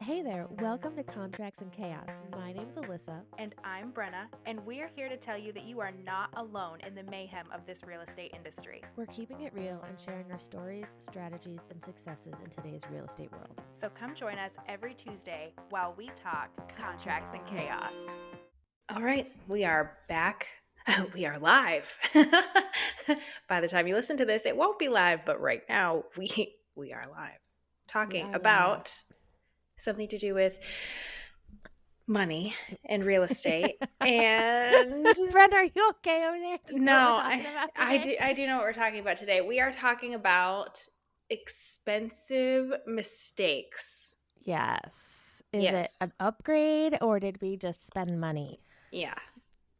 Hey there, welcome to Contracts and Chaos. My name's Alyssa. And I'm Brenna, and we're here to tell you that you are not alone in the mayhem of this real estate industry. We're keeping it real and sharing our stories, strategies, and successes in today's real estate world. So come join us every Tuesday while we talk contracts and chaos. All right, we are back. We are live. By the time you listen to this, it won't be live, but right now we are live talking about something to do with money and real estate. And Brent, are you okay over there? No, I do know what we're talking about today. We are talking about expensive mistakes. Yes. Is it an upgrade or did we just spend money? Yeah.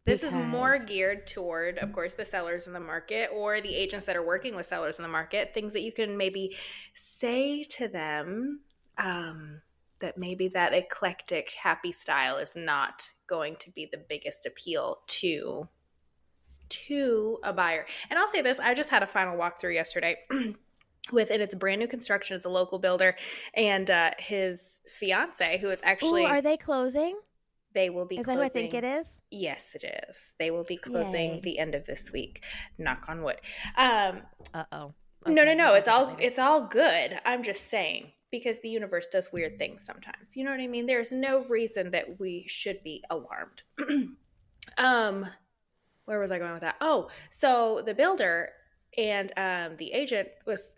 This is more geared toward, of course, the sellers in the market or the agents that are working with sellers in the market. Things that you can maybe say to them that maybe that eclectic, happy style is not going to be the biggest appeal to a buyer. And I'll say this, I just had a final walkthrough yesterday and it's brand new construction. It's a local builder and his fiance, who is actually... Ooh, are they closing? They will be closing. Is that who I think it is? Yes, it is. They will be closing the end of this week. Knock on wood. Uh-oh. Okay. No. It's all good. I'm just saying, because the universe does weird things sometimes. You know what I mean? There's no reason that we should be alarmed. Where was I going with that? Oh, so the builder and the agent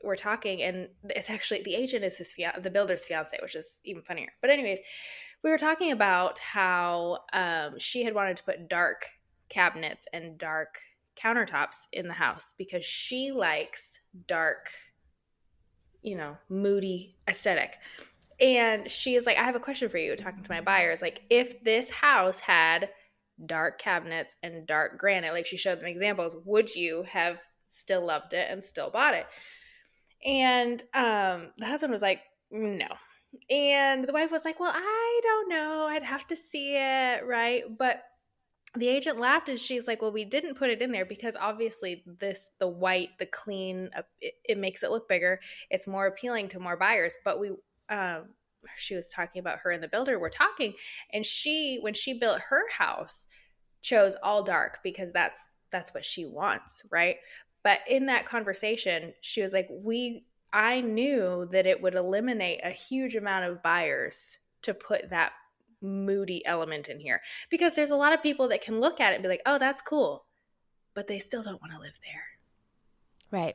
were talking, and it's actually the agent is the builder's fiance, which is even funnier. But anyways, we were talking about how she had wanted to put dark cabinets and dark countertops in the house because she likes dark, moody aesthetic. And she is like, I have a question for you, talking to my buyers. Like, if this house had dark cabinets and dark granite, like she showed them examples, would you have still loved it and still bought it? And the husband was like, no. And the wife was like, well, I don't know, I'd have to see it, right? But the agent laughed and she's like, well, we didn't put it in there because obviously the white, the clean, it makes it look bigger, it's more appealing to more buyers. But she was talking about her and the builder were talking, and when she built her house, chose all dark because that's what she wants, right? But in that conversation, she was like, I knew that it would eliminate a huge amount of buyers to put that moody element in here, because there's a lot of people that can look at it and be like, oh, that's cool, but they still don't want to live there. Right.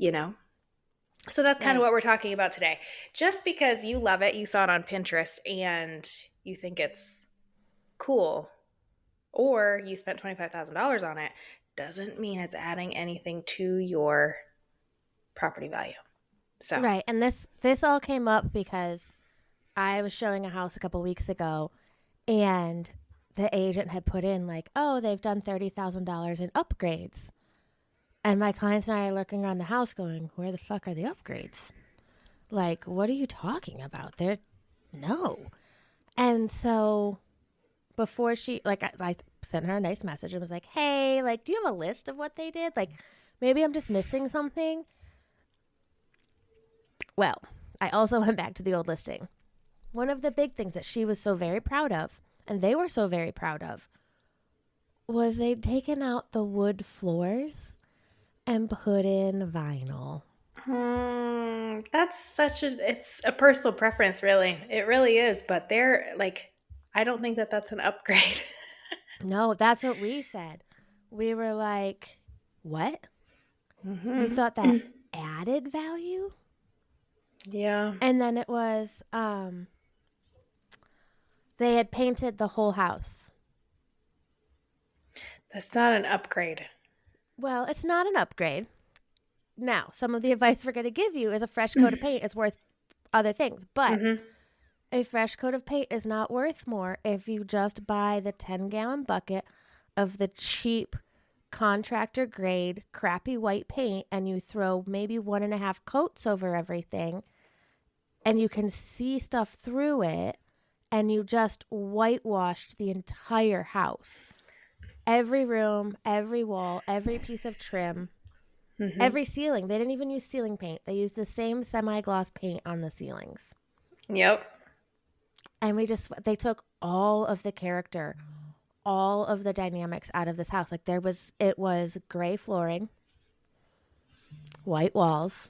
So that's kind of what we're talking about today. Just because you love it, you saw it on Pinterest, and you think it's cool, or you spent $25,000 on it, doesn't mean it's adding anything to your property value. So right. And this all came up because I was showing a house a couple weeks ago, and the agent had put in like, oh, they've done $30,000 in upgrades. And my clients and I are looking around the house going, where the fuck are the upgrades? Like, what are you talking about? No. And so before I sent her a nice message and was like, hey, like, do you have a list of what they did? Like, maybe I'm just missing something. Well, I also went back to the old listing. One of the big things that she was so very proud of, and they were so very proud of, was they'd taken out the wood floors and put in vinyl. It's a personal preference, really. It really is. But I don't think that that's an upgrade. No, that's what we said. We were like, what? Mm-hmm. We thought that added value? Yeah. And then it was, they had painted the whole house. That's not an upgrade. Well, it's not an upgrade. Now, some of the advice we're going to give you is a fresh coat of paint is worth other things. But a fresh coat of paint is not worth more if you just buy the 10-gallon bucket of the cheap contractor grade crappy white paint and you throw maybe 1.5 coats over everything and you can see stuff through it, and you just whitewashed the entire house. Every room, every wall, every piece of trim, every ceiling. They didn't even use ceiling paint. They used the same semi-gloss paint on the ceilings. Yep. And they took all of the character, all of the dynamics out of this house. Like it was gray flooring, white walls.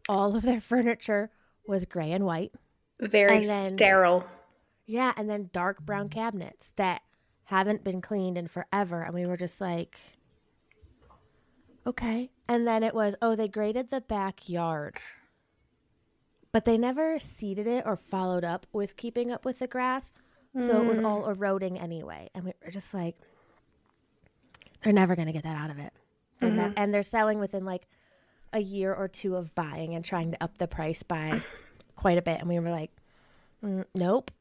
All of their furniture was gray and white. Very And then, sterile. yeah, and then dark brown cabinets that haven't been cleaned in forever. And we were just like, okay. And then it was, they graded the backyard, but they never seeded it or followed up with keeping up with the grass. So it was all eroding anyway. And we were just like, they're never going to get that out of it. And they're selling within like a year or two of buying and trying to up the price by quite a bit. And we were like, nope.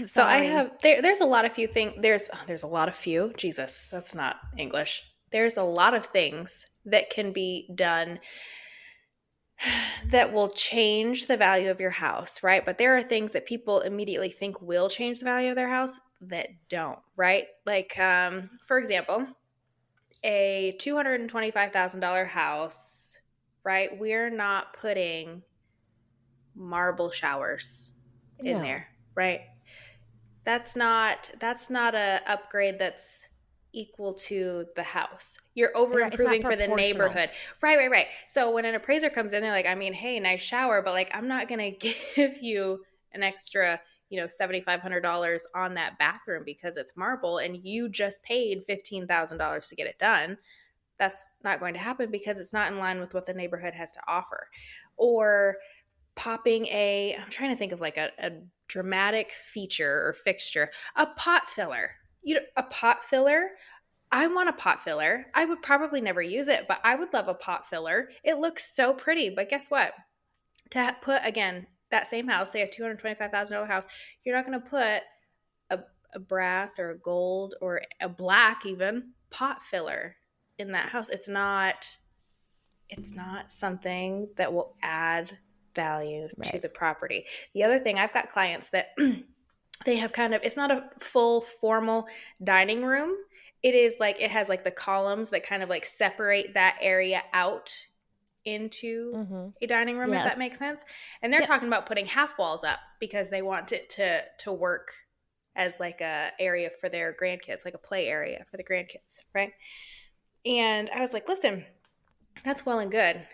So I have, there's a lot of few things. There's a lot of few. Jesus, that's not English. There's a lot of things that can be done that will change the value of your house, right? But there are things that people immediately think will change the value of their house that don't, right? Like, for example, a $225,000 house, right? We're not putting marble showers in there, right? That's not a upgrade that's equal to the house. You're over improving for the neighborhood. Right. So when an appraiser comes in, they're like, I mean, hey, nice shower, but like, I'm not going to give you an extra, $7,500 on that bathroom because it's marble and you just paid $15,000 to get it done. That's not going to happen because it's not in line with what the neighborhood has to offer. Or popping I'm trying to think of like a dramatic feature or fixture, a pot filler. A pot filler. I want a pot filler. I would probably never use it, but I would love a pot filler. It looks so pretty. But guess what? To put, again, that same house, say a $225,000 house, you're not going to put a brass or a gold or a black even pot filler in that house. It's not something that will add value to the property. The other thing, I've got clients that they have it's not a full formal dining room. It is like, it has like the columns that kind of like separate that area out into a dining room, if that makes sense. And they're talking about putting half walls up because they want it to work as like a area for their grandkids, like a play area for the grandkids, right? And I was like, listen, that's well and good.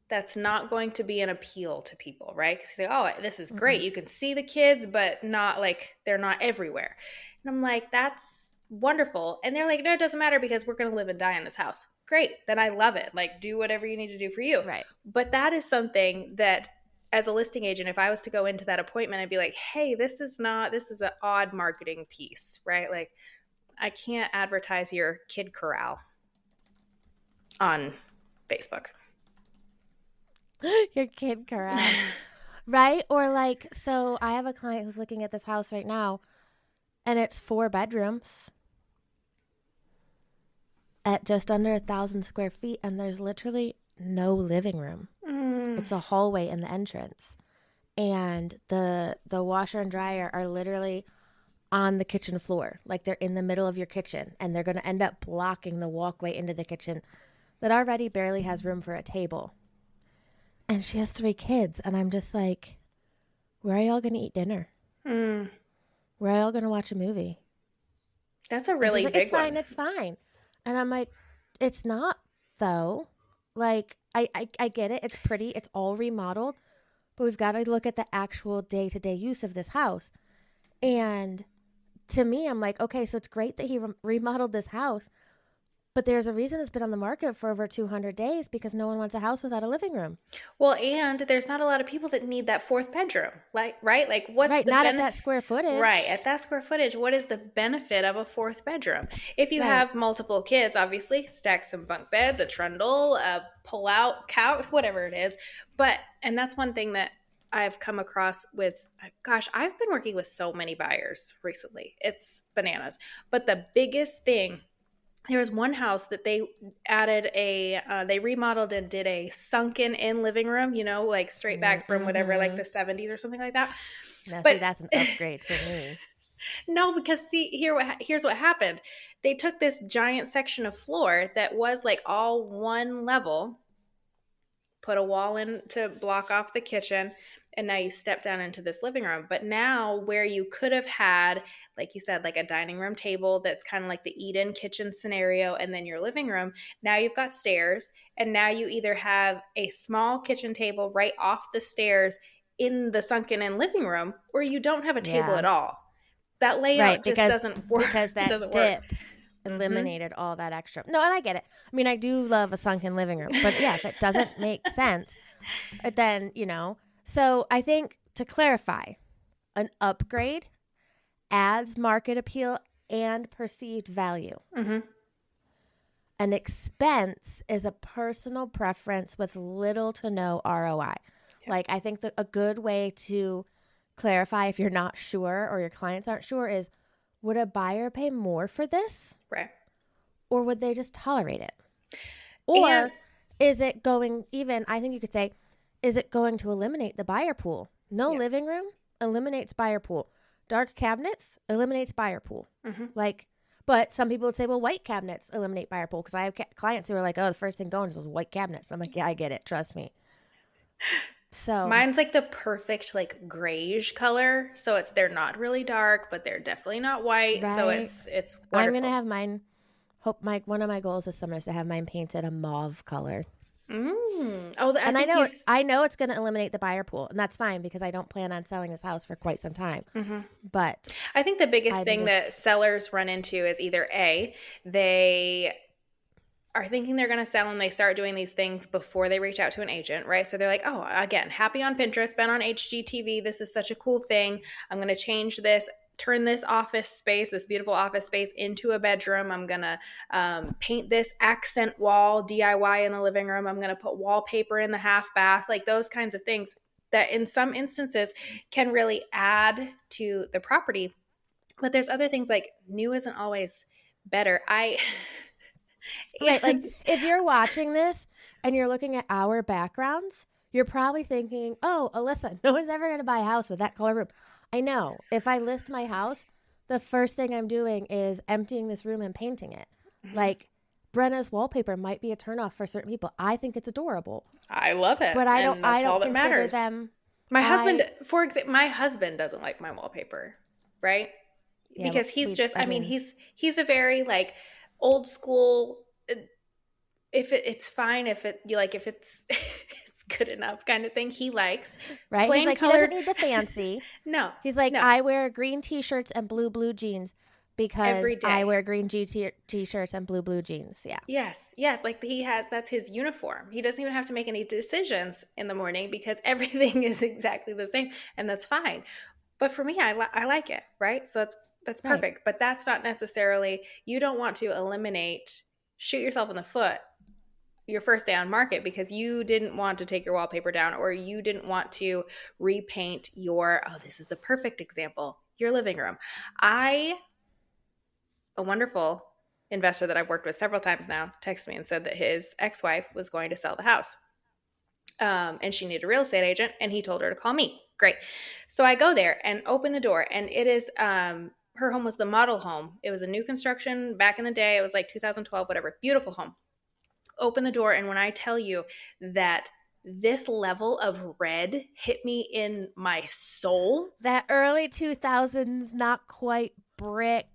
That's not going to be an appeal to people, right? Because they say, oh, this is great. You can see the kids, but not like they're not everywhere. And I'm like, that's wonderful. And they're like, no, it doesn't matter because we're going to live and die in this house. Great. Then I love it. Like, do whatever you need to do for you. Right. But that is something that as a listing agent, if I was to go into that appointment, I'd be like, hey, this is an odd marketing piece, right? Like, I can't advertise your kid corral on Facebook. Your kid corral. Right? Or like, so I have a client who's looking at this house right now and it's 4 bedrooms at just under 1,000 square feet and there's literally no living room. It's a hallway in the entrance. And the washer and dryer are literally on the kitchen floor. Like they're in the middle of your kitchen and they're going to end up blocking the walkway into the kitchen that already barely has room for a table. And she has 3 kids. And I'm just like, where are y'all going to eat dinner? Where are y'all going to watch a movie? That's a really big one. It's fine. And I'm like, it's not, though. Like, I get it. It's pretty. It's all remodeled. But we've got to look at the actual day-to-day use of this house. And to me, I'm like, okay, so it's great that he remodeled this house. But there's a reason it's been on the market for over 200 days because no one wants a house without a living room. Well, and there's not a lot of people that need that 4th bedroom, like, right? Like, what's the not at that square footage. Right, at that square footage, what is the benefit of a 4th bedroom? If you have multiple kids, obviously, stack some bunk beds, a trundle, a pull-out couch, whatever it is. And that's one thing that I've come across with, gosh, I've been working with so many buyers recently. It's bananas. But the biggest thing, there was one house that they added they remodeled and did a sunken in living room, like straight back from whatever, like the 70s or something like that. Now, but see, that's an upgrade for me. No, because here's what happened. They took this giant section of floor that was like all one level, put a wall in to block off the kitchen, and now you step down into this living room. But now where you could have had, like you said, like a dining room table that's kind of like the eat-in kitchen scenario, and then your living room, now you've got stairs, and now you either have a small kitchen table right off the stairs in the sunken in living room, or you don't have a table Yeah. at all. That Right, layout just because doesn't work. It that doesn't work. dip eliminated all that extra. No, and I get it. I mean, I do love a sunken living room, but yeah, if it doesn't make sense, then, So I think, to clarify, an upgrade adds market appeal and perceived value. Mm-hmm. An expense is a personal preference with little to no ROI. Yeah. Like, I think that a good way to clarify if you're not sure or your clients aren't sure is, would a buyer pay more for this? Right. Or would they just tolerate it? Or is it going, even, I think you could say, is it going to eliminate the buyer pool? No living room eliminates buyer pool. Dark cabinets eliminates buyer pool. Mm-hmm. But some people would say, well, white cabinets eliminate buyer pool, because I have clients who are like, oh, the first thing going is those white cabinets. I'm like, yeah, I get it. Trust me. So mine's like the perfect like grayish color. So they're not really dark, but they're definitely not white. Right. So it's wonderful. I'm gonna have mine. One of my goals this summer is to have mine painted a mauve color. Oh, I know it's gonna eliminate the buyer pool, and that's fine because I don't plan on selling this house for quite some time. Mm-hmm. But I think the biggest thing that sellers run into is either A, they are thinking they're going to sell and they start doing these things before they reach out to an agent, right? So they're like, oh, again, happy on Pinterest, been on HGTV. This is such a cool thing. I'm going to change this, turn this office space, this beautiful office space, into a bedroom. I'm going to paint this accent wall DIY in the living room. I'm going to put wallpaper in the half bath, like those kinds of things that in some instances can really add to the property. But there's other things like new isn't always better. Right, like if you're watching this and you're looking at our backgrounds, you're probably thinking, oh, Alyssa, no one's ever going to buy a house with that color room. I know. If I list my house, the first thing I'm doing is emptying this room and painting it. Mm-hmm. Like, Brenna's wallpaper might be a turnoff for certain people. I think it's adorable. I love it. But I don't all that consider matters. them. My husband, for example, my husband doesn't like my wallpaper, right? Yeah, because he's he's a very like old school. If it's fine, if it's it's good enough kind of thing. He likes right. Plain he's like colored. He doesn't need the fancy. No, he's like no. I wear green t-shirts and blue jeans because every day I wear green t-shirts and blue jeans. Yeah. Yes. Like that's his uniform. He doesn't even have to make any decisions in the morning because everything is exactly the same, and that's fine. But for me, I like it, right? So that's perfect. Right. But that's not necessarily, you don't want to shoot yourself in the foot your first day on market because you didn't want to take your wallpaper down, or you didn't want to repaint this is a perfect example, your living room. A wonderful investor that I've worked with several times now texted me and said that his ex-wife was going to sell the house. And she needed a real estate agent, and he told her to call me. Great. So I go there and open the door, and it is, her home was the model home. It was a new construction back in the day. It was like 2012, whatever. Beautiful home. Open the door, and when I tell you that this level of red hit me in my soul. That early 2000s, not quite brick.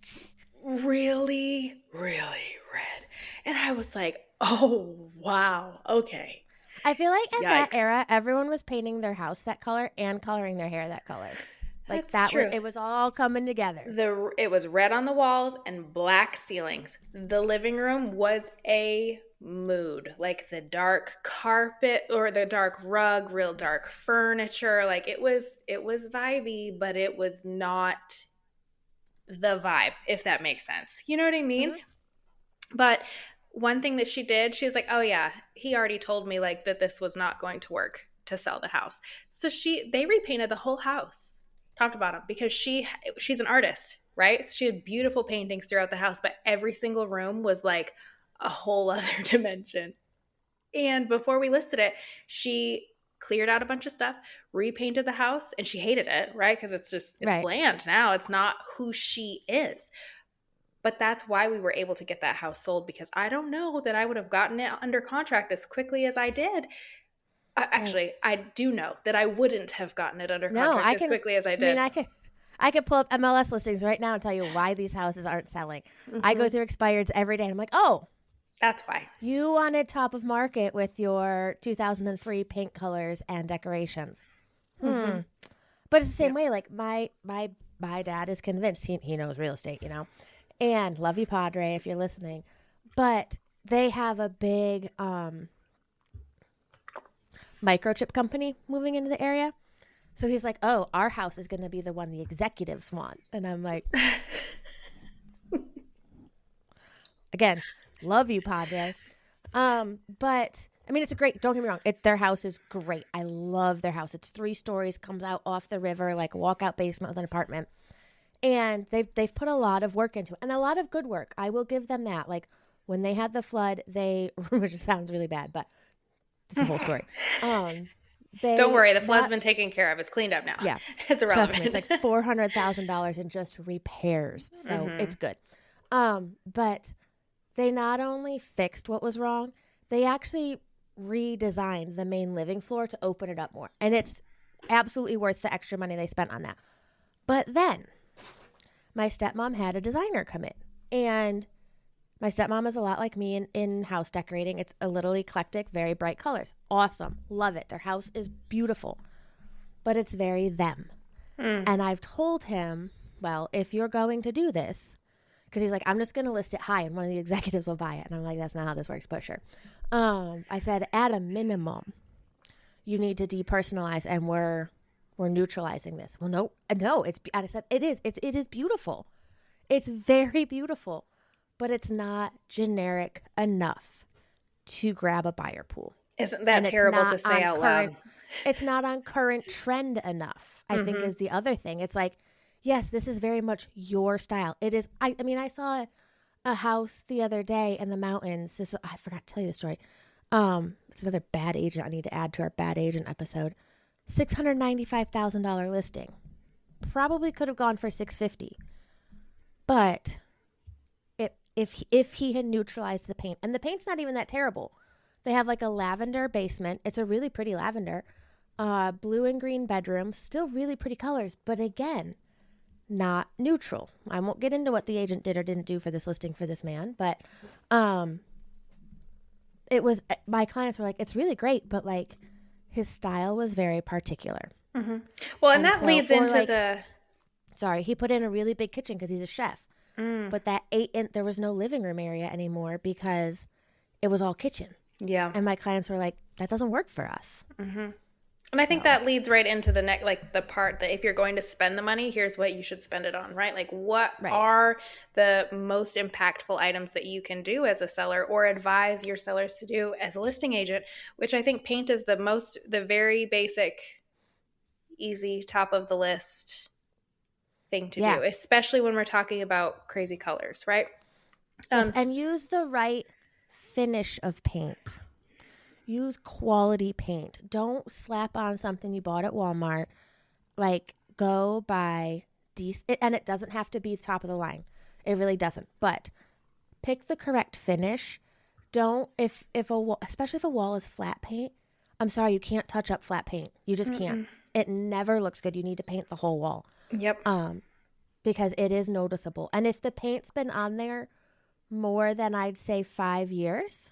Really, really red. And I was like, oh, wow. Okay. I feel like that era, everyone was painting their house that color and coloring their hair that color. Like That's true. It was all coming together. It was red on the walls and black ceilings. The living room was a mood, like the dark carpet or the dark rug, real dark furniture. Like it was vibey, but it was not the vibe, if that makes sense. You know what I mean? Mm-hmm. But one thing that she did, she was like, oh yeah, he already told me like that this was not going to work to sell the house. So they repainted the whole house. Talked about him because she's an artist, right? She had beautiful paintings throughout the house, but every single room was like a whole other dimension. And before we listed it, she cleared out a bunch of stuff, repainted the house, and she hated it, right? Because it's bland now. It's not who she is. But that's why we were able to get that house sold, because I don't know that I would have gotten it under contract as quickly as I did Actually, I do know that I wouldn't have gotten it under contract as quickly as I did. I could pull up MLS listings right now and tell you why these houses aren't selling. I go through expireds every day and I'm like, oh, that's why. You wanted top of market with your 2003 paint colors and decorations. But it's the same way. Like my dad is convinced he knows real estate, you know, and love you, Padre, if you're listening. But they have a big microchip company moving into the area. So he's like, oh, our house is going to be the one the executives want. And I'm like, again, love you, Padre. But I mean, it's a great, don't get me wrong. Their house is great. I love their house. It's 3 stories, comes out off the river, like a walkout basement with an apartment. And they've put a lot of work into it and a lot of good work. I will give them that. Like when they had the flood, which sounds really bad, but it's a whole story. Don't worry, the flood's been taken care of. It's cleaned up now. Yeah. It's irrelevant. Trust me, it's like $400,000 in just repairs. So it's good. But they not only fixed what was wrong, they actually redesigned the main living floor to open it up more. And it's absolutely worth the extra money they spent on that. But then my stepmom had a designer come in. And my stepmom is a lot like me in house decorating. It's a little eclectic, very bright colors. Awesome. Love it. Their house is beautiful. But it's very them. And I've told him, well, if you're going to do this, because he's like, I'm just going to list it high and one of the executives will buy it. And I'm like, that's not how this works, but sure. I said, at a minimum, you need to depersonalize and we're neutralizing this. Well, no, I said, it is beautiful. It's very beautiful, but it's not generic enough to grab a buyer pool. Isn't that terrible to say out loud? It's not on current trend enough, I think is the other thing. It's like, yes, this is very much your style. It is. I mean, I saw a house the other day in the mountains. I forgot to tell you the story. It's another bad agent I need to add to our bad agent episode. $695,000 listing. Probably could have gone for $650,000, but if he had neutralized the paint, and the paint's not even that terrible. They have like a lavender basement. It's a really pretty lavender. Blue and green bedroom. Still really pretty colors, but again, not neutral. I won't get into what the agent did or didn't do for this listing for this man, but it was, my clients were like, it's really great, but like his style was very particular. Well, and that leads into sorry, he put in a really big kitchen because he's a chef, but that there was no living room area anymore because it was all kitchen. Yeah. And my clients were like, that doesn't work for us. And I think that leads right into the part that if you're going to spend the money, here's what you should spend it on, right? Like what are the most impactful items that you can do as a seller or advise your sellers to do as a listing agent, which I think paint is the very basic, easy, top of the list thing to do, especially when we're talking about crazy colors, right? Yes, and use the right finish of paint. Use quality paint. Don't slap on something you bought at Walmart. Like, go buy decent, and it doesn't have to be top of the line. It really doesn't. But pick the correct finish. Don't, especially if a wall is flat paint, I'm sorry, you can't touch up flat paint. You just can't. It never looks good. You need to paint the whole wall. Yep. Because it is noticeable. And if the paint's been on there more than I'd say 5 years,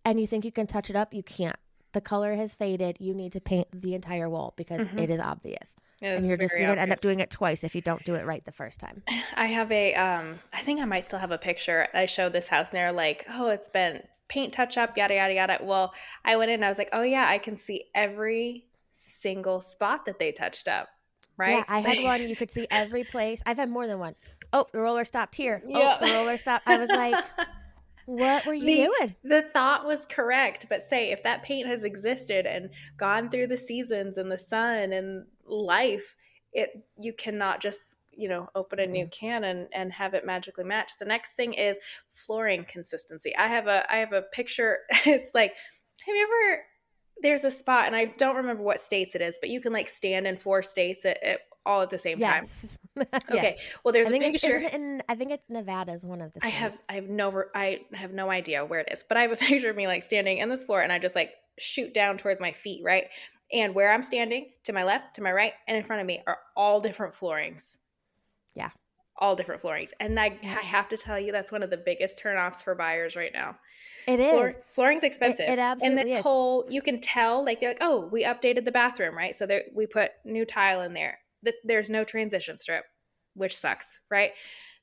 and you think you can touch it up, you can't. The color has faded. You need to paint the entire wall because it is obvious. And you're going to end up doing it twice if you don't do it right the first time. I have I think I might still have a picture. I showed this house and they're like, oh, it's been paint touch up, yada, yada, yada. Well, I went in and I was like, oh yeah, I can see every single spot that they touched up, right? Yeah, I had one. You could see every place. I've had more than one. Oh, the roller stopped here. Oh, the roller stopped. I was like, what were you doing? The thought was correct, but say if that paint has existed and gone through the seasons and the sun and life, you cannot just open a new can and have it magically match. The next thing is flooring consistency. I have a picture. It's like, have you ever? There's a spot, and I don't remember what states it is, but you can like stand in 4 states all at the same time. Okay. Well, there's a picture. I think it's Nevada is one of the states. I have no idea where it is, but I have a picture of me like standing in this floor and I just like shoot down towards my feet, right? And where I'm standing, to my left, to my right, and in front of me are all different floorings. Yeah. All different floorings. And I Yep. have to tell you, that's one of the biggest turnoffs for buyers right now. It is. Flooring's expensive. It And absolutely this is. whole, you can tell, like, they're like, oh, we updated the bathroom, right? So we put new tile in there. There's no transition strip, which sucks, right?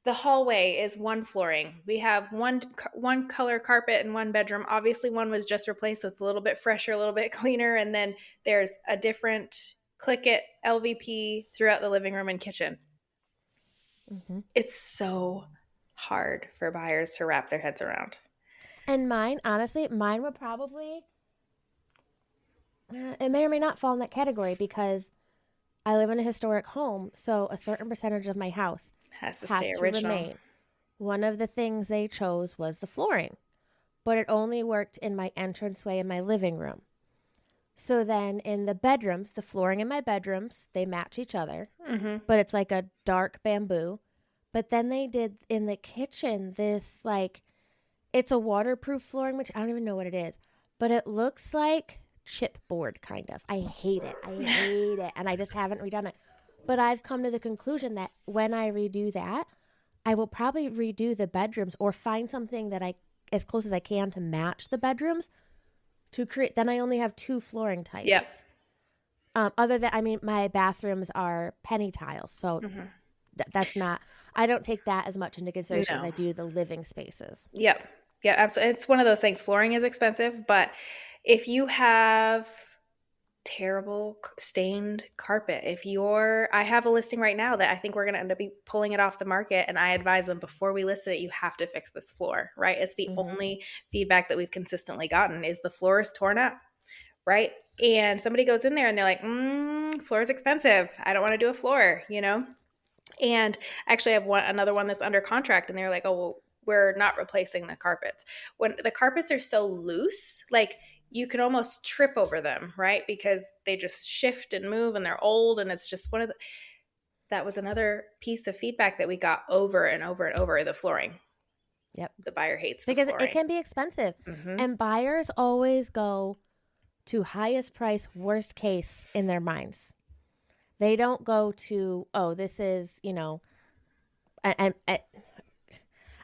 The hallway is one flooring. We have one color carpet in one bedroom. Obviously, one was just replaced, so it's a little bit fresher, a little bit cleaner. And then there's a different Click It LVP throughout the living room and kitchen. Mm-hmm. It's so hard for buyers to wrap their heads around. And mine, honestly, mine would probably, it may or may not fall in that category because I live in a historic home, so a certain percentage of my house has to stay original. Remain. One of the things they chose was the flooring, but it only worked in my entranceway in my living room. So then in the bedrooms, the flooring in my bedrooms, they match each other, but it's like a dark bamboo. But then they did in the kitchen this, like, it's a waterproof flooring, which I don't even know what it is, but it looks like chipboard kind of. I hate it. And I just haven't redone it. But I've come to the conclusion that when I redo that, I will probably redo the bedrooms or find something that as close as I can to match the bedrooms to create. Then I only have 2 flooring types. Yep. Other than, I mean, my bathrooms are penny tiles, so that's not. I don't take that as much into consideration as I do the living spaces. Yep. Yeah, absolutely. It's one of those things. Flooring is expensive, but if you have terrible stained carpet, I have a listing right now that I think we're going to end up pulling it off the market, and I advise them before we list it, you have to fix this floor, right? It's the only feedback that we've consistently gotten is the floor is torn up, right? And somebody goes in there and they're like, floor is expensive. I don't want to do a floor, And actually I have another one that's under contract, and they're like, oh, well, we're not replacing the carpets. When the carpets are so loose, like you can almost trip over them, right? Because they just shift and move and they're old, and it's just that was another piece of feedback that we got over and over and over, the flooring. Yep. The buyer hates because the flooring. It can be expensive. And buyers always go to highest price, worst case in their minds. They don't go to, oh, this is, and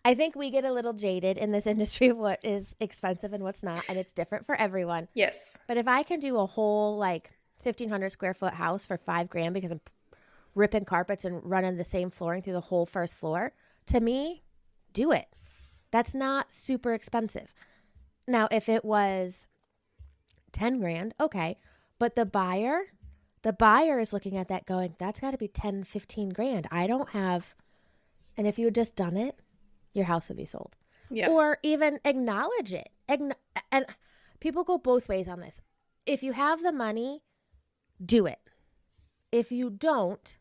I think we get a little jaded in this industry of what is expensive and what's not, and it's different for everyone. Yes. But if I can do a whole, like, 1,500 square foot house for $5,000 because I'm ripping carpets and running the same flooring through the whole first floor, to me, do it. That's not super expensive. Now, if it was $10,000, okay. But the buyer is looking at that going, that's got to be $10,000-15,000. I don't have, and if you had just done it, your house would be sold. Yeah. Or even acknowledge it. And people go both ways on this. If you have the money, do it. If you don't,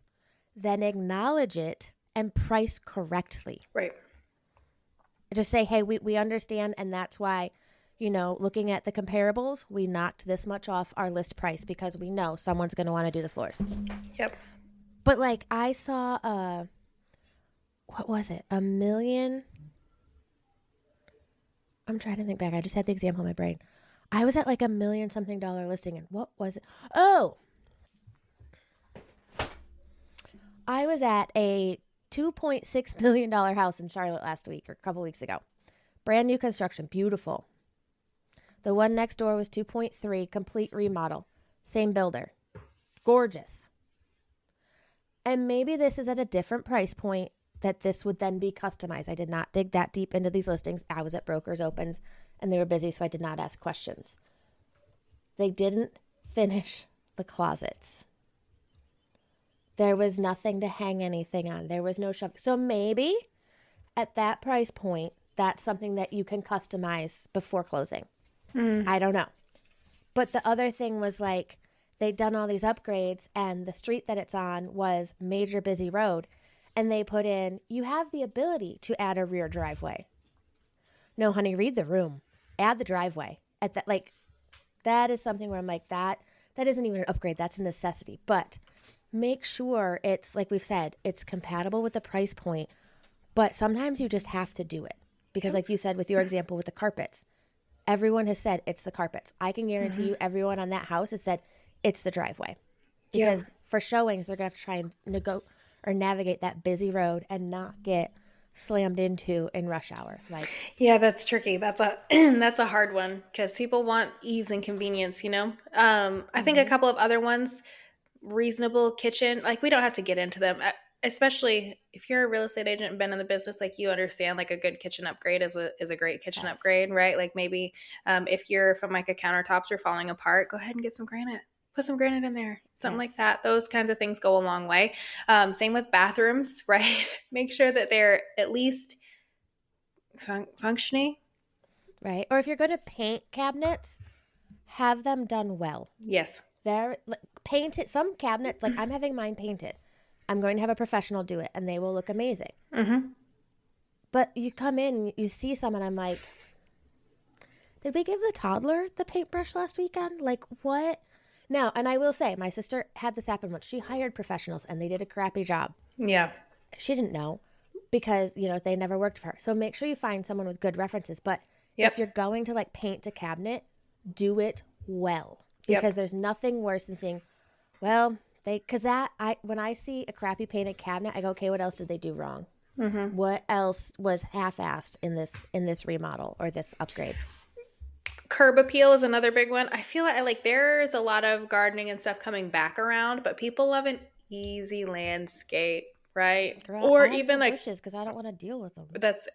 then acknowledge it and price correctly. Right. Just say, hey, we understand, and that's why, looking at the comparables, we knocked this much off our list price because we know someone's going to want to do the floors. Yep. But, like, I saw what was it? $1 million. I'm trying to think back. I just had the example in my brain. I was at like $1 million something listing, and what was it? Oh, I was at a $2.6 million house in Charlotte last week or a couple weeks ago. Brand new construction, beautiful. The one next door was 2.3, complete remodel, same builder, gorgeous. And maybe this is at a different price point that this would then be customized. I did not dig that deep into these listings. I was at brokers' opens and they were busy, so I did not ask questions. They didn't finish the closets. There was nothing to hang anything on. There was no shelf. So maybe at that price point, that's something that you can customize before closing. I don't know. But the other thing was, like, they'd done all these upgrades and the street that it's on was major busy road. And they put in, you have the ability to add a rear driveway. No, honey, read the room. Add the driveway. At that, like, that is something where I'm like, that isn't even an upgrade. That's a necessity. But make sure it's, like we've said, it's compatible with the price point. But sometimes you just have to do it. Because like you said with your example with the carpets, everyone has said it's the carpets. I can guarantee you everyone on that house has said it's the driveway. Because for showings, they're going to have to try and navigate that busy road and not get slammed into in rush hour. Like, yeah, that's tricky. That's a that's a hard one because people want ease and convenience, you know. I think a couple of other ones, reasonable kitchen. Like, we don't have to get into them, especially if you're a real estate agent and been in the business. Like, you understand like a good kitchen upgrade is a great kitchen upgrade, right? Like, maybe if you're from like a countertops are falling apart, go ahead and get some granite. Put some granite in there, something like that. Those kinds of things go a long way. Same with bathrooms, right? Make sure that they're at least functioning. Right. Or if you're going to paint cabinets, have them done well. Yes. They're painted. Some cabinets, like I'm having mine painted. I'm going to have a professional do it and they will look amazing. Mm-hmm. But you come in, you see some and I'm like, did we give the toddler the paintbrush last weekend? Like, what? Now, and I will say, my sister had this happen once. She hired professionals and they did a crappy job. Yeah. She didn't know because, they never worked for her. So make sure you find someone with good references. But if you're going to like paint a cabinet, do it well. Because there's nothing worse than seeing, when I see a crappy painted cabinet, I go, okay, what else did they do wrong? Mm-hmm. What else was half-assed in this remodel or this upgrade? Curb appeal is another big one. I feel like there's a lot of gardening and stuff coming back around, but people love an easy landscape, right? Girl, or I have even like bushes because I don't want to deal with them.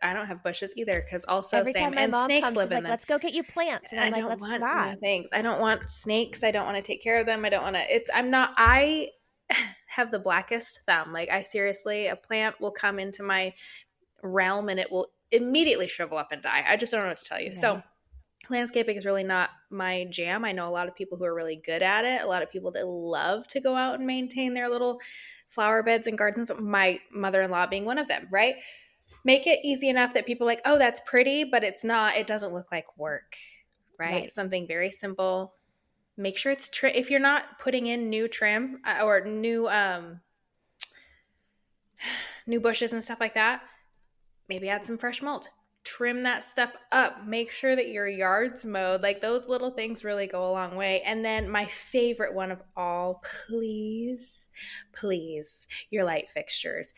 I don't have bushes either because also every same time my and mom snakes comes, live she's in like, them. let's go get you plants. And I'm don't like, want no, thanks. I don't want snakes. I don't want to take care of them. I don't want to. I have the blackest thumb. Like, I seriously, a plant will come into my realm and it will immediately shrivel up and die. I just don't know what to tell you. Yeah. So landscaping is really not my jam. I know a lot of people who are really good at it. A lot of people that love to go out and maintain their little flower beds and gardens. My mother-in-law being one of them, right? Make it easy enough that people are like, oh, that's pretty, but it's not. It doesn't look like work, right? Something very simple. Make sure it's if you're not putting in new trim or new bushes and stuff like that, maybe add some fresh mulch. Trim that stuff up. Make sure that your yard's mowed. Like, those little things really go a long way. And then my favorite one of all, please, your light fixtures.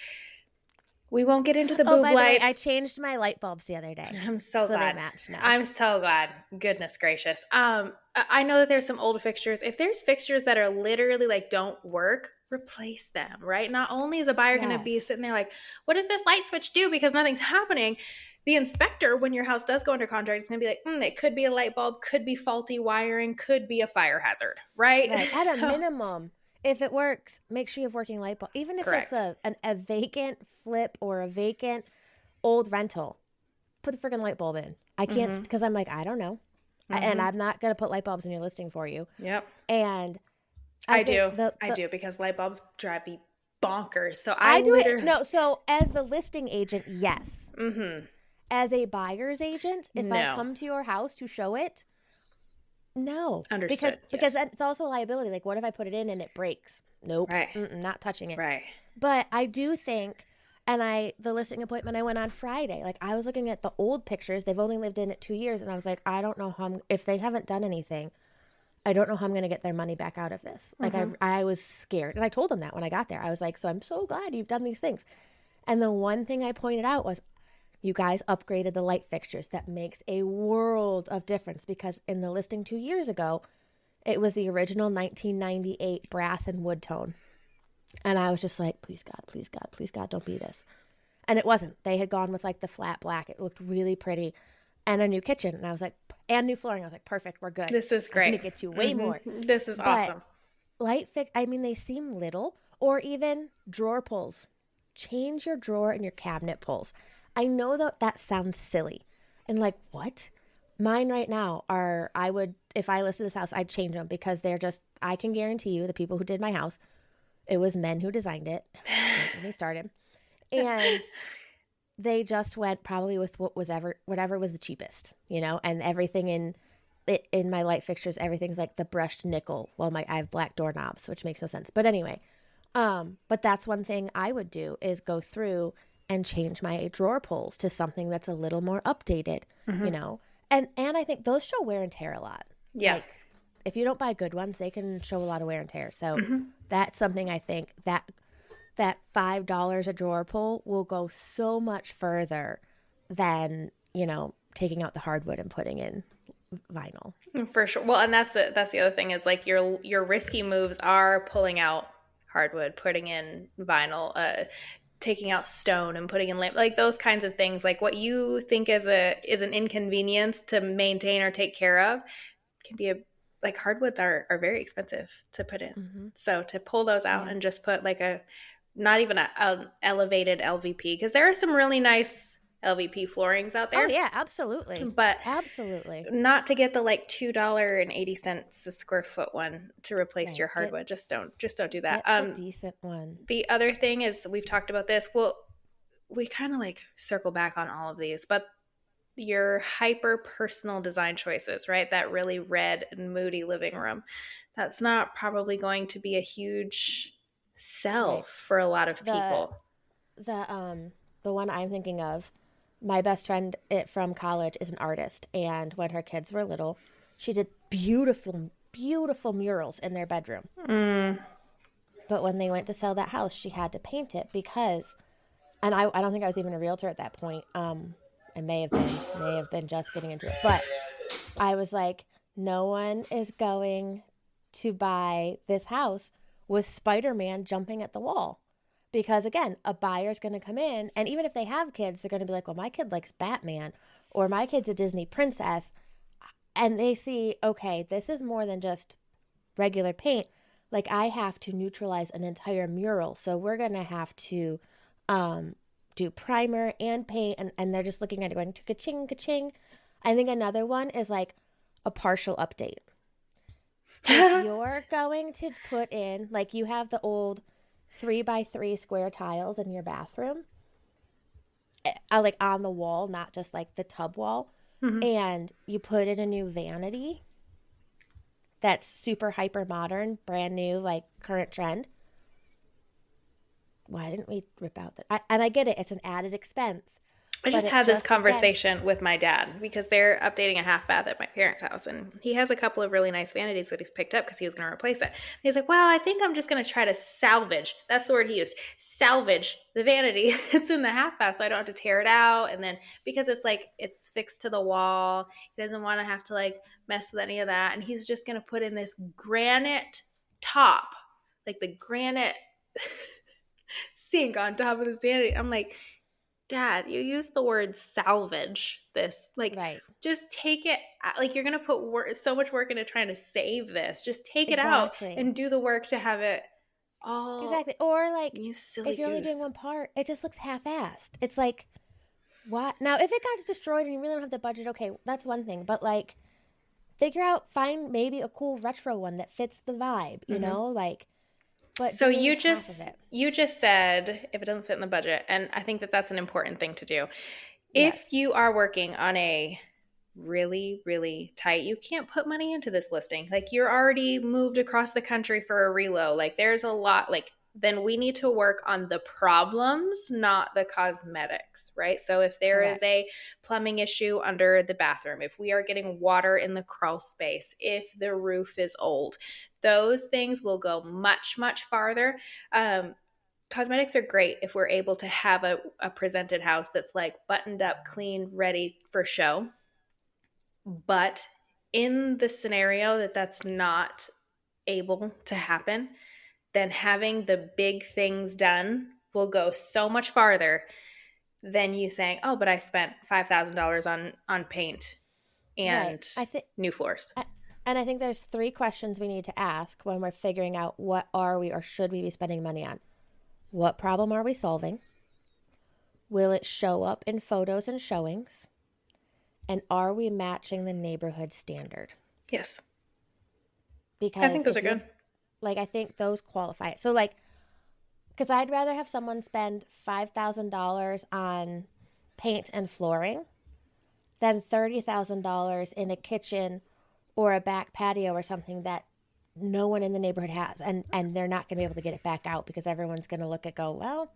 We won't get into the boob lights. By the way, I changed my light bulbs the other day. I'm so glad. They match now. I'm so glad. Goodness gracious. I know that there's some old fixtures. If there's fixtures that are literally like don't work, replace them, right? Not only is a buyer going to be sitting there like, what does this light switch do? Because nothing's happening. The inspector, when your house does go under contract, is going to be like, it could be a light bulb, could be faulty wiring, could be a fire hazard, right? At a minimum, if it works, make sure you have working light bulb. Even if it's a vacant flip or a vacant old rental, put the freaking light bulb in. I can't, because I'm like, I don't know. And I'm not going to put light bulbs in your listing for you. Yep. And I do because light bulbs drive me bonkers. So I do it. No, so as the listing agent, yes. Mm-hmm. As a buyer's agent, if I come to your house to show it, no. Understood. Because it's also a liability. Like, what if I put it in and it breaks? Nope. Right. Not touching it. Right. But I do think, the listing appointment I went on Friday, like, I was looking at the old pictures. They've only lived in it 2 years. And I was like, I don't know if they haven't done anything, I don't know how I'm going to get their money back out of this. Like, I was scared. And I told them that when I got there. I was like, so I'm so glad you've done these things. And the one thing I pointed out was, you guys upgraded the light fixtures. That makes a world of difference, because in the listing 2 years ago, it was the original 1998 brass and wood tone. And I was just like, please God, please God, please God, don't be this. And it wasn't. They had gone with like the flat black. It looked really pretty. And a new kitchen. And I was like, and new flooring. I was like, perfect, we're good. This is great. I'm going to get you way more. This is awesome. They seem little. Or even drawer pulls. Change your drawer and your cabinet pulls. I know that sounds silly. And like, what? Mine right now are, if I listed this house, I'd change them, because they're just, I can guarantee you, the people who did my house, it was men who designed it. They started. And they just went probably with whatever was the cheapest, and everything in my light fixtures, everything's like the brushed nickel. Well, I have black doorknobs, which makes no sense. But anyway, but that's one thing I would do, is go through and change my drawer pulls to something that's a little more updated, And I think those show wear and tear a lot. Yeah. Like, if you don't buy good ones, they can show a lot of wear and tear. So that's something I think that $5 a drawer pull will go so much further than, taking out the hardwood and putting in vinyl. For sure. Well, and that's the other thing is like your risky moves are pulling out hardwood, putting in vinyl, taking out stone and putting in like those kinds of things. Like what you think is an inconvenience to maintain or take care of can be like hardwoods are very expensive to put in. So to pull those out and just put like not even a elevated LVP, because there are some really nice LVP floorings out there. Oh yeah, absolutely. But absolutely not to get the like $2.80 a square foot one to replace your hardwood. Just don't do that. Get a decent one. The other thing is, we've talked about this. Well, we kind of like circle back on all of these, but your hyper personal design choices, right? That really red and moody living room. That's not probably going to be a huge sell for a lot of people. The one I'm thinking of, my best friend from college is an artist, and when her kids were little, she did beautiful, beautiful murals in their bedroom. But when they went to sell that house, she had to paint it because, and I don't think I was even a realtor at that point. I may have been just getting into it, but I was like, no one is going to buy this house with Spider-Man jumping at the wall. Because, again, a buyer's going to come in, and even if they have kids, they're going to be like, well, my kid likes Batman, or my kid's a Disney princess, and they see, okay, this is more than just regular paint. Like, I have to neutralize an entire mural, so we're going to have to do primer and paint, and they're just looking at it going, ka-ching, ka-ching. I think another one is, like, a partial update. If you're going to put in, like, you have the old 3x3 square tiles in your bathroom, like on the wall, not just like the tub wall, and you put in a new vanity that's super hyper modern, brand new, like current trend. Why didn't we rip out that? And I get it, it's an added expense. I just had this conversation with my dad because they're updating a half bath at my parents' house, and he has a couple of really nice vanities that he's picked up because he was going to replace it. And he's like, well, I think I'm just going to try to salvage. That's the word he used. Salvage the vanity that's in the half bath so I don't have to tear it out. And then because it's like it's fixed to the wall, he doesn't want to have to like mess with any of that. And he's just going to put in this granite top, like the granite sink on top of this vanity. I'm like, Dad, you use the word salvage this. Like, just take it. Like, you're going to put so much work into trying to save this. Just take it out and do the work to have it all. Exactly. Or, like, if you're only doing one part, it just looks half-assed. It's like, what? Now, if it got destroyed and you really don't have the budget, okay, that's one thing. But, like, find maybe a cool retro one that fits the vibe, you know? Like, but so you just said if it doesn't fit in the budget, and I think that that's an important thing to do. Yes. If you are working on a really, really tight, you can't put money into this listing. Like, you're already moved across the country for a relo. Like, there's a lot. Like, then we need to work on the problems, not the cosmetics, right? So if there is a plumbing issue under the bathroom, if we are getting water in the crawl space, if the roof is old, those things will go much, much farther. Cosmetics are great if we're able to have a presented house that's like buttoned up, clean, ready for show. But in the scenario that that's not able to happen, then having the big things done will go so much farther than you saying, oh, but I spent $5,000 on paint and new floors. And I think there's 3 questions we need to ask when we're figuring out what are we or should we be spending money on. What problem are we solving? Will it show up in photos and showings? And are we matching the neighborhood standard? Yes. Because I think those are good. Like, I think those qualify. So, like, because I'd rather have someone spend $5,000 on paint and flooring than $30,000 in a kitchen or a back patio or something that no one in the neighborhood has. And they're not going to be able to get it back out because everyone's going to go, well,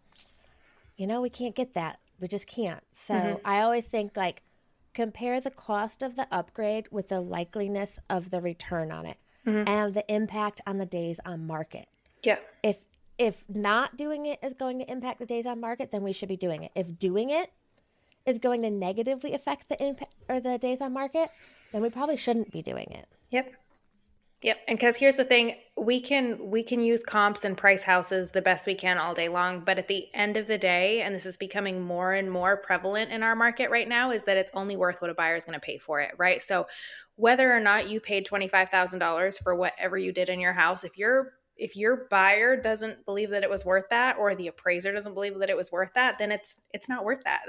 we can't get that. We just can't. So I always think, like, compare the cost of the upgrade with the likeliness of the return on it Mm-hmm. and the impact on the days on market. Yeah. If not doing it is going to impact the days on market, then we should be doing it. If doing it is going to negatively affect the impact or the days on market, then we probably shouldn't be doing it. Yep. Yep. And because here's the thing, we can use comps and price houses the best we can all day long. But at the end of the day, and this is becoming more and more prevalent in our market right now, is that it's only worth what a buyer is going to pay for it, right? So whether or not you paid $25,000 for whatever you did in your house, if your buyer doesn't believe that it was worth that, or the appraiser doesn't believe that it was worth that, then it's not worth that.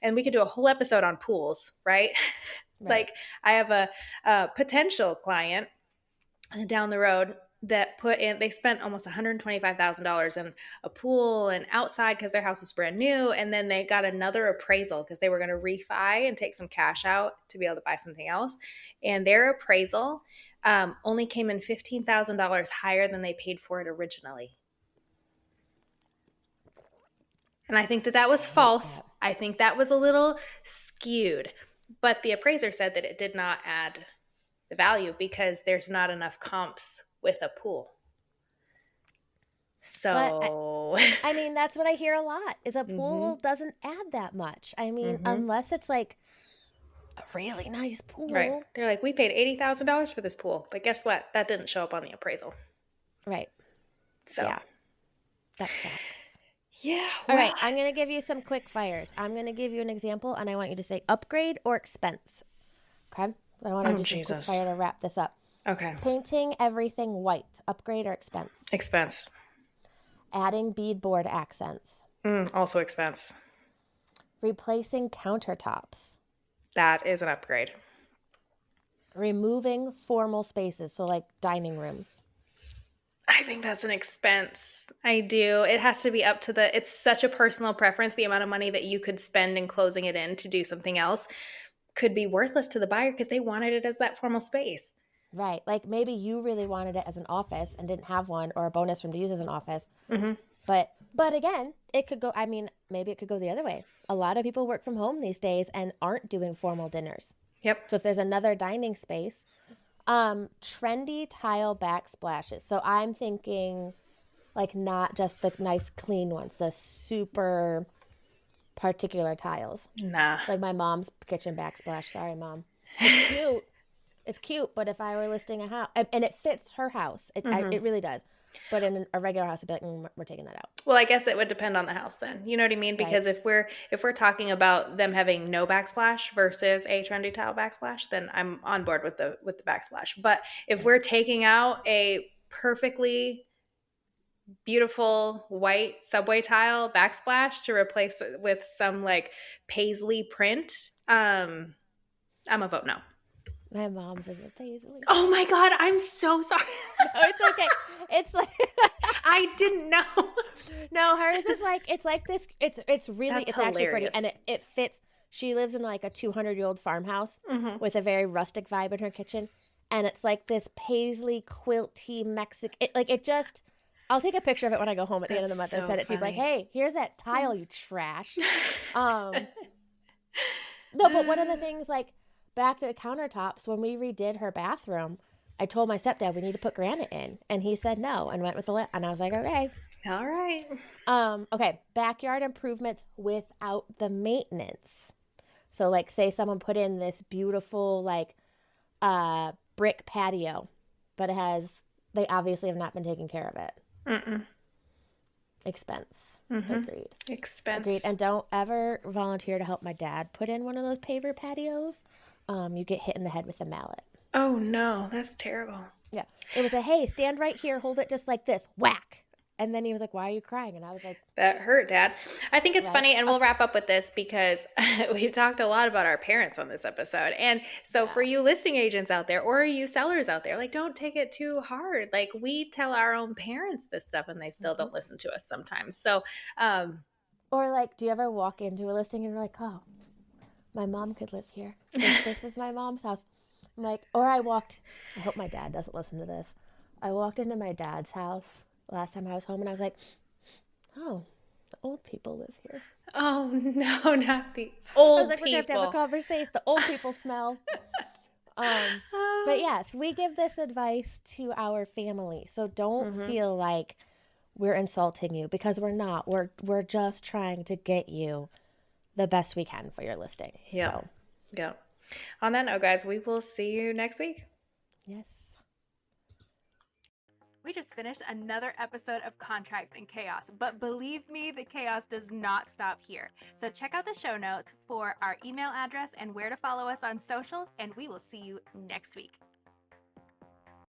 And we could do a whole episode on pools, right? Like I have a potential client down the road that they spent almost $125,000 in a pool and outside because their house was brand new. And then they got another appraisal because they were going to refi and take some cash out to be able to buy something else. And their appraisal only came in $15,000 higher than they paid for it originally. And I think that was false. I think that was a little skewed. But the appraiser said that it did not add the value because there's not enough comps with a pool. So I mean, that's what I hear a lot is a pool doesn't add that much. I mean, unless it's like a really nice pool. Right. They're like, we paid $80,000 for this pool, but guess what? That didn't show up on the appraisal. Right. So yeah. That sucks. Yeah. All right. I'm going to give you some quick fires. I'm going to give you an example and I want you to say upgrade or expense. Okay? I want to do some quick fire to wrap this up. Okay. Painting everything white. Upgrade or expense? Expense. Adding beadboard accents. Also expense. Replacing countertops. That is an upgrade. Removing formal spaces, so like dining rooms. I think that's an expense. I do. It has to be up to it's such a personal preference. The amount of money that you could spend in closing it in to do something else could be worthless to the buyer because they wanted it as that formal space. Right. Like maybe you really wanted it as an office and didn't have one or a bonus room to use as an office. Mm-hmm. But again, it could go, I mean, maybe it could go the other way. A lot of people work from home these days and aren't doing formal dinners. Yep. So if there's another dining space, trendy tile backsplashes. So I'm thinking like not just the nice clean ones, the super particular tiles. Nah. Like my mom's kitchen backsplash. Sorry, Mom. It's cute. It's cute, but if I were listing a house, and it fits her house, it really does. But in a regular house, I'd be like, we're taking that out. Well, I guess it would depend on the house then. You know what I mean? Because if we're talking about them having no backsplash versus a trendy tile backsplash, then I'm on board with the backsplash. But if we're taking out a perfectly beautiful white subway tile backsplash to replace it with some like paisley print, I'm a vote no. My mom's is a paisley. Oh my God, I'm so sorry. No, it's okay. It's like I didn't know. No, hers is like it's like this. It's really That's it's actually pretty, hilarious. and it fits. She lives in like a 200-year-old farmhouse with a very rustic vibe in her kitchen, and it's like this paisley quilty Mexican. It just. I'll take a picture of it when I go home at the end of the month and send it to you. Like, hey, here's that tile, you trash. No, but one of the things like. Back to the countertops, when we redid her bathroom, I told my stepdad we need to put granite in, and he said no and went with the and I was like, okay. All right. Okay, backyard improvements without the maintenance. So like say someone put in this beautiful like brick patio, but they obviously have not been taking care of it. Expense. Agreed. Expense. Agreed. And don't ever volunteer to help my dad put in one of those paver patios. You get hit in the head with a mallet. Oh no, that's terrible. Yeah. It was hey, stand right here, hold it just like this, whack. And then he was like, why are you crying? And I was like, that hurt, Dad. I think it's funny, and we'll wrap up with this because we've talked a lot about our parents on this episode. And so for you listing agents out there or you sellers out there, like don't take it too hard. Like we tell our own parents this stuff and they still don't listen to us sometimes. So, or like, do you ever walk into a listing and you're like, oh, my mom could live here. This is my mom's house. I'm like, or I hope my dad doesn't listen to this. I walked into my dad's house last time I was home and I was like, oh, the old people live here. Oh no, not the I was old like, we're gonna have to have a people. conversation. The old people smell. But yes, we give this advice to our family. So don't feel like we're insulting you, because we're not. We're just trying to get you the best we can for your listing. Yeah. So Yeah. On that note, guys, we will see you next week. yes. We just finished another episode of Contracts and Chaos, but believe me, the chaos does not stop here. So check out the show notes for our email address and where to follow us on socials, and we will see you next week.